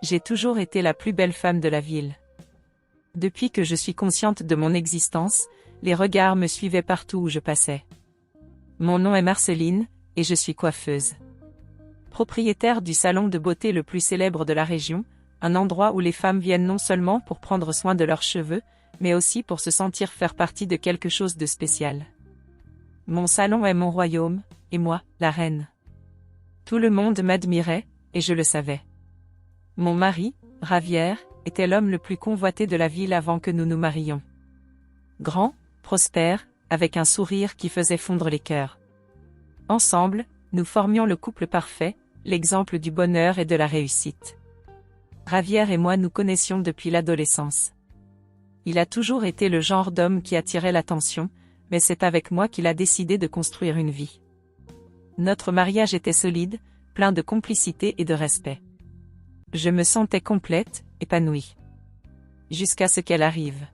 J'ai toujours été la plus belle femme de la ville. Depuis que je suis consciente de mon existence, les regards me suivaient partout où je passais. Mon nom est Marceline, et je suis coiffeuse. Propriétaire du salon de beauté le plus célèbre de la région, un endroit où les femmes viennent non seulement pour prendre soin de leurs cheveux, mais aussi pour se sentir faire partie de quelque chose de spécial. Mon salon est mon royaume, et moi, la reine. Tout le monde m'admirait, et je le savais. Mon mari, Javier, était l'homme le plus convoité de la ville avant que nous nous marions. Grand, prospère, avec un sourire qui faisait fondre les cœurs. Ensemble, nous formions le couple parfait, l'exemple du bonheur et de la réussite. Javier et moi nous connaissions depuis l'adolescence. Il a toujours été le genre d'homme qui attirait l'attention, mais c'est avec moi qu'il a décidé de construire une vie. Notre mariage était solide, plein de complicité et de respect. Je me sentais complète, épanouie. Jusqu'à ce qu'elle arrive.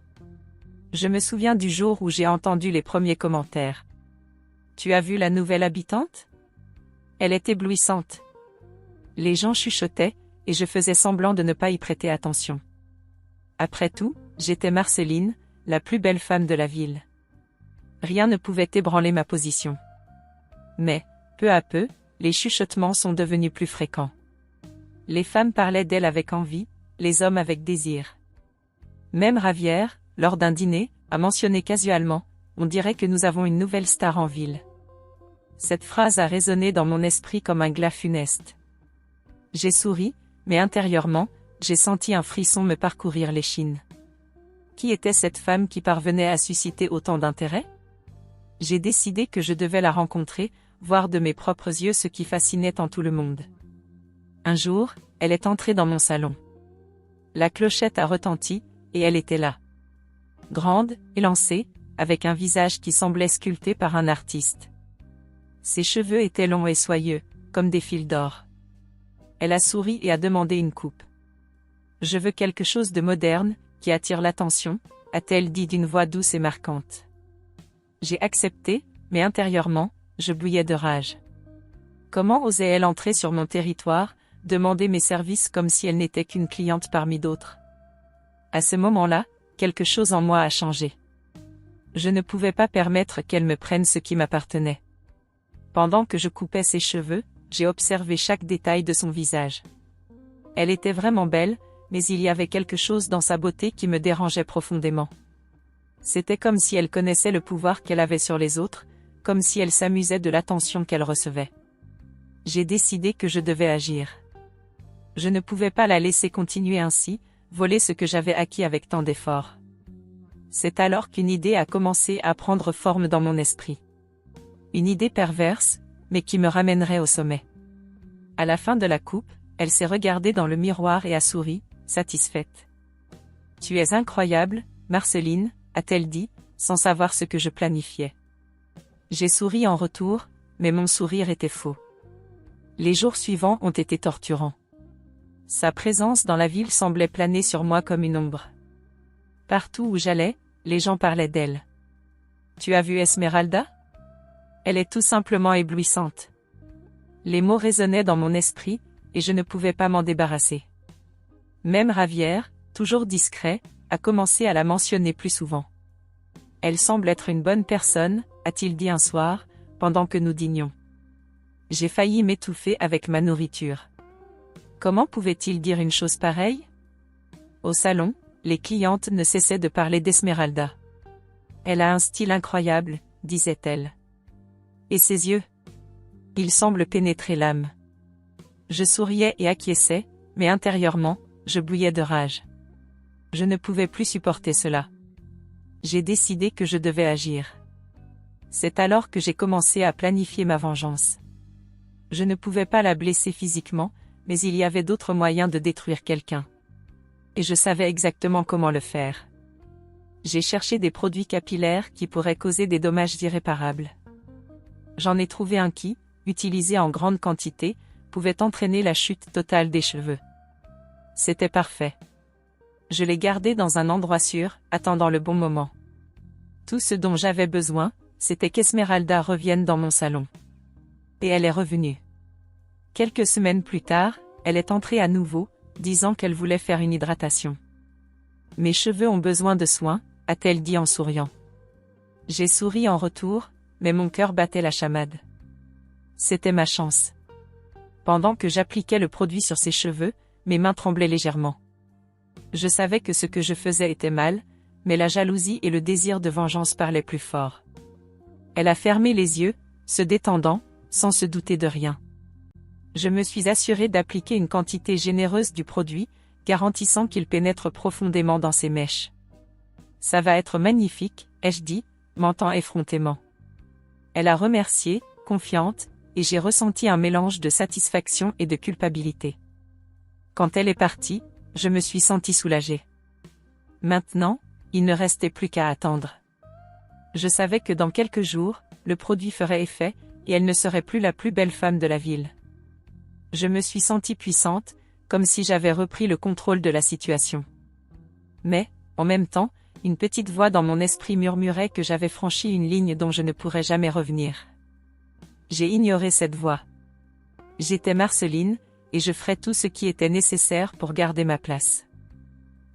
Je me souviens du jour où j'ai entendu les premiers commentaires. « Tu as vu la nouvelle habitante ? Elle est éblouissante. » Les gens chuchotaient, et je faisais semblant de ne pas y prêter attention. Après tout, j'étais Marceline, la plus belle femme de la ville. Rien ne pouvait ébranler ma position. Mais, peu à peu, les chuchotements sont devenus plus fréquents. Les femmes parlaient d'elle avec envie, les hommes avec désir. Même Javier, lors d'un dîner, a mentionné casualement, on dirait que nous avons une nouvelle star en ville. Cette phrase a résonné dans mon esprit comme un glas funeste. J'ai souri, mais intérieurement, j'ai senti un frisson me parcourir l'échine. Qui était cette femme qui parvenait à susciter autant d'intérêt ? J'ai décidé que je devais la rencontrer, voir de mes propres yeux ce qui fascinait en tout le monde. Un jour, elle est entrée dans mon salon. La clochette a retenti, et elle était là. Grande, élancée, avec un visage qui semblait sculpté par un artiste. Ses cheveux étaient longs et soyeux, comme des fils d'or. Elle a souri et a demandé une coupe. « Je veux quelque chose de moderne, qui attire l'attention », a-t-elle dit d'une voix douce et marquante. J'ai accepté, mais intérieurement, je bouillais de rage. Comment osait-elle entrer sur mon territoire, demander mes services comme si elle n'était qu'une cliente parmi d'autres ? À ce moment-là, quelque chose en moi a changé. Je ne pouvais pas permettre qu'elle me prenne ce qui m'appartenait. Pendant que je coupais ses cheveux, j'ai observé chaque détail de son visage. Elle était vraiment belle, mais il y avait quelque chose dans sa beauté qui me dérangeait profondément. C'était comme si elle connaissait le pouvoir qu'elle avait sur les autres, comme si elle s'amusait de l'attention qu'elle recevait. J'ai décidé que je devais agir. Je ne pouvais pas la laisser continuer ainsi, voler ce que j'avais acquis avec tant d'efforts. C'est alors qu'une idée a commencé à prendre forme dans mon esprit. Une idée perverse, mais qui me ramènerait au sommet. À la fin de la coupe, elle s'est regardée dans le miroir et a souri, satisfaite. « Tu es incroyable, Marceline », a-t-elle dit, sans savoir ce que je planifiais. J'ai souri en retour, mais mon sourire était faux. Les jours suivants ont été torturants. Sa présence dans la ville semblait planer sur moi comme une ombre. Partout où j'allais, les gens parlaient d'elle. « Tu as vu Esmeralda ? Elle est tout simplement éblouissante. » Les mots résonnaient dans mon esprit, et je ne pouvais pas m'en débarrasser. Même Javier, toujours discret, a commencé à la mentionner plus souvent. « Elle semble être une bonne personne », a-t-il dit un soir, pendant que nous dînions. J'ai failli m'étouffer avec ma nourriture. Comment pouvait-il dire une chose pareille ? Au salon, les clientes ne cessaient de parler d'Esmeralda. « Elle a un style incroyable », disait-elle. Et ses yeux ? Ils semblent pénétrer l'âme. Je souriais et acquiesçais, mais intérieurement, je bouillais de rage. Je ne pouvais plus supporter cela. J'ai décidé que je devais agir. C'est alors que j'ai commencé à planifier ma vengeance. Je ne pouvais pas la blesser physiquement, mais il y avait d'autres moyens de détruire quelqu'un. Et je savais exactement comment le faire. J'ai cherché des produits capillaires qui pourraient causer des dommages irréparables. J'en ai trouvé un qui, utilisé en grande quantité, pouvait entraîner la chute totale des cheveux. C'était parfait. Je l'ai gardé dans un endroit sûr, attendant le bon moment. Tout ce dont j'avais besoin, c'était qu'Esmeralda revienne dans mon salon. Et elle est revenue. Quelques semaines plus tard, elle est entrée à nouveau, disant qu'elle voulait faire une hydratation. Mes cheveux ont besoin de soins, a-t-elle dit en souriant. J'ai souri en retour, mais mon cœur battait la chamade. C'était ma chance. Pendant que j'appliquais le produit sur ses cheveux, mes mains tremblaient légèrement. Je savais que ce que je faisais était mal, mais la jalousie et le désir de vengeance parlaient plus fort. Elle a fermé les yeux, se détendant, sans se douter de rien. Je me suis assuré d'appliquer une quantité généreuse du produit, garantissant qu'il pénètre profondément dans ses mèches. Ça va être magnifique, ai-je dit, mentant effrontément. Elle a remercié, confiante, et j'ai ressenti un mélange de satisfaction et de culpabilité. Quand elle est partie, je me suis senti soulagé. Maintenant, il ne restait plus qu'à attendre. Je savais que dans quelques jours, le produit ferait effet, et elle ne serait plus la plus belle femme de la ville. Je me suis sentie puissante, comme si j'avais repris le contrôle de la situation. Mais, en même temps, une petite voix dans mon esprit murmurait que j'avais franchi une ligne dont je ne pourrais jamais revenir. J'ai ignoré cette voix. J'étais Marceline, et je ferais tout ce qui était nécessaire pour garder ma place.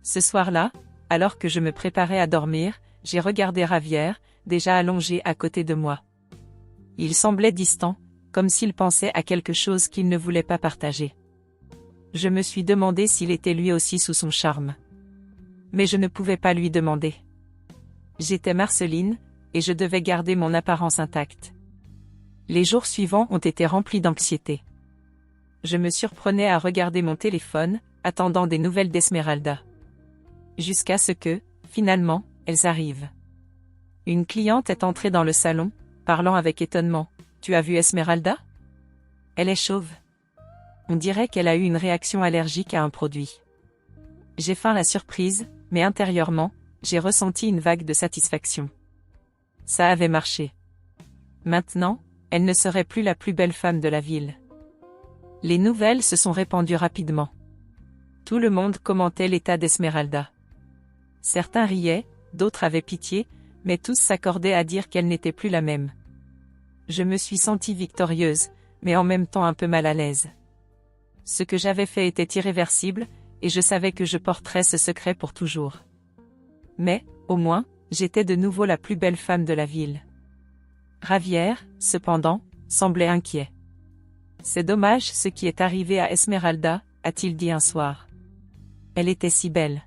Ce soir-là, alors que je me préparais à dormir, j'ai regardé Ravière, déjà allongé à côté de moi. Il semblait distant, comme s'il pensait à quelque chose qu'il ne voulait pas partager. Je me suis demandé s'il était lui aussi sous son charme. Mais je ne pouvais pas lui demander. J'étais Marceline, et je devais garder mon apparence intacte. Les jours suivants ont été remplis d'anxiété. Je me surprenais à regarder mon téléphone, attendant des nouvelles d'Esmeralda. Jusqu'à ce que, finalement, elles arrivent. Une cliente est entrée dans le salon, parlant avec étonnement. « Tu as vu Esmeralda ? Elle est chauve. On dirait qu'elle a eu une réaction allergique à un produit. » J'ai feint la surprise, mais intérieurement, j'ai ressenti une vague de satisfaction. Ça avait marché. Maintenant, elle ne serait plus la plus belle femme de la ville. Les nouvelles se sont répandues rapidement. Tout le monde commentait l'état d'Esmeralda. Certains riaient, d'autres avaient pitié, mais tous s'accordaient à dire qu'elle n'était plus la même. Je me suis sentie victorieuse, mais en même temps un peu mal à l'aise. Ce que j'avais fait était irréversible, et je savais que je porterais ce secret pour toujours. Mais, au moins, j'étais de nouveau la plus belle femme de la ville. Ravière, cependant, semblait inquiet. « C'est dommage ce qui est arrivé à Esmeralda, a-t-il dit un soir. Elle était si belle. »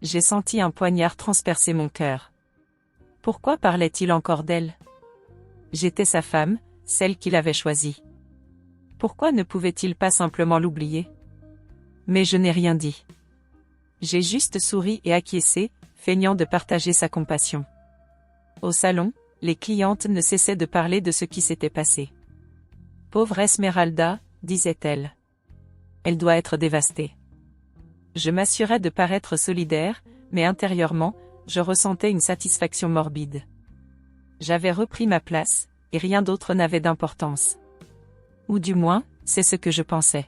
J'ai senti un poignard transpercer mon cœur. Pourquoi parlait-il encore d'elle ? J'étais sa femme, celle qu'il avait choisie. Pourquoi ne pouvait-il pas simplement l'oublier ? Mais je n'ai rien dit. J'ai juste souri et acquiescé, feignant de partager sa compassion. Au salon, les clientes ne cessaient de parler de ce qui s'était passé. « Pauvre Esmeralda, disait-elle. Elle doit être dévastée. » Je m'assurais de paraître solidaire, mais intérieurement, je ressentais une satisfaction morbide. J'avais repris ma place, et rien d'autre n'avait d'importance. Ou du moins, c'est ce que je pensais.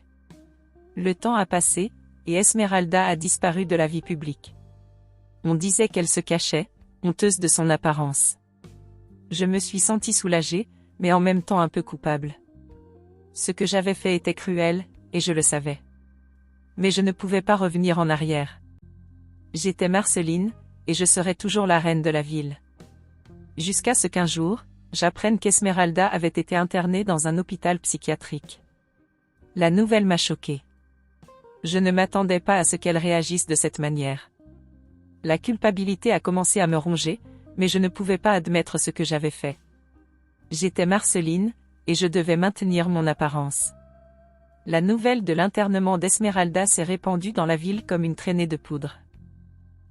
Le temps a passé, et Esmeralda a disparu de la vie publique. On disait qu'elle se cachait, honteuse de son apparence. Je me suis sentie soulagée, mais en même temps un peu coupable. Ce que j'avais fait était cruel, et je le savais. Mais je ne pouvais pas revenir en arrière. J'étais Marceline, et je serais toujours la reine de la ville. Jusqu'à ce qu'un jour, j'apprenne qu'Esmeralda avait été internée dans un hôpital psychiatrique. La nouvelle m'a choquée. Je ne m'attendais pas à ce qu'elle réagisse de cette manière. La culpabilité a commencé à me ronger, mais je ne pouvais pas admettre ce que j'avais fait. J'étais Marceline, et je devais maintenir mon apparence. La nouvelle de l'internement d'Esmeralda s'est répandue dans la ville comme une traînée de poudre.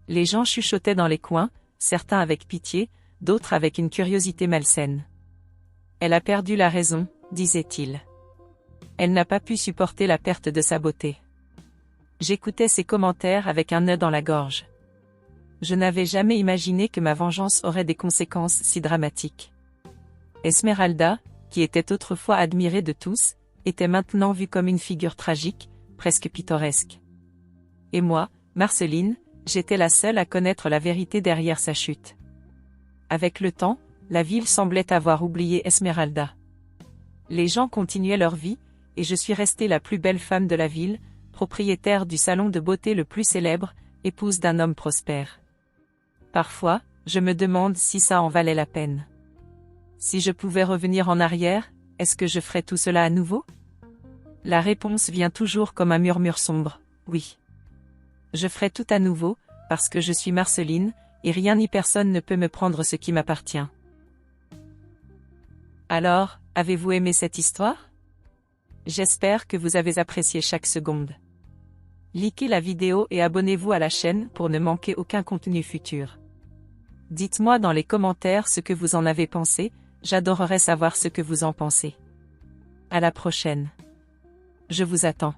Les gens chuchotaient dans les coins, certains avec pitié, d'autres avec une curiosité malsaine. « Elle a perdu la raison, disait-il. Elle n'a pas pu supporter la perte de sa beauté. » J'écoutais ces commentaires avec un nœud dans la gorge. Je n'avais jamais imaginé que ma vengeance aurait des conséquences si dramatiques. Esmeralda, qui était autrefois admirée de tous, était maintenant vue comme une figure tragique, presque pittoresque. Et moi, Marceline, j'étais la seule à connaître la vérité derrière sa chute. Avec le temps, la ville semblait avoir oublié Esmeralda. Les gens continuaient leur vie, et je suis restée la plus belle femme de la ville, propriétaire du salon de beauté le plus célèbre, épouse d'un homme prospère. Parfois, je me demande si ça en valait la peine. Si je pouvais revenir en arrière, est-ce que je ferais tout cela à nouveau? La réponse vient toujours comme un murmure sombre, oui. Je ferai tout à nouveau, parce que je suis Marceline, et rien ni personne ne peut me prendre ce qui m'appartient. Alors, avez-vous aimé cette histoire? J'espère que vous avez apprécié chaque seconde. Likez la vidéo et abonnez-vous à la chaîne pour ne manquer aucun contenu futur. Dites-moi dans les commentaires ce que vous en avez pensé, j'adorerais savoir ce que vous en pensez. À la prochaine. Je vous attends.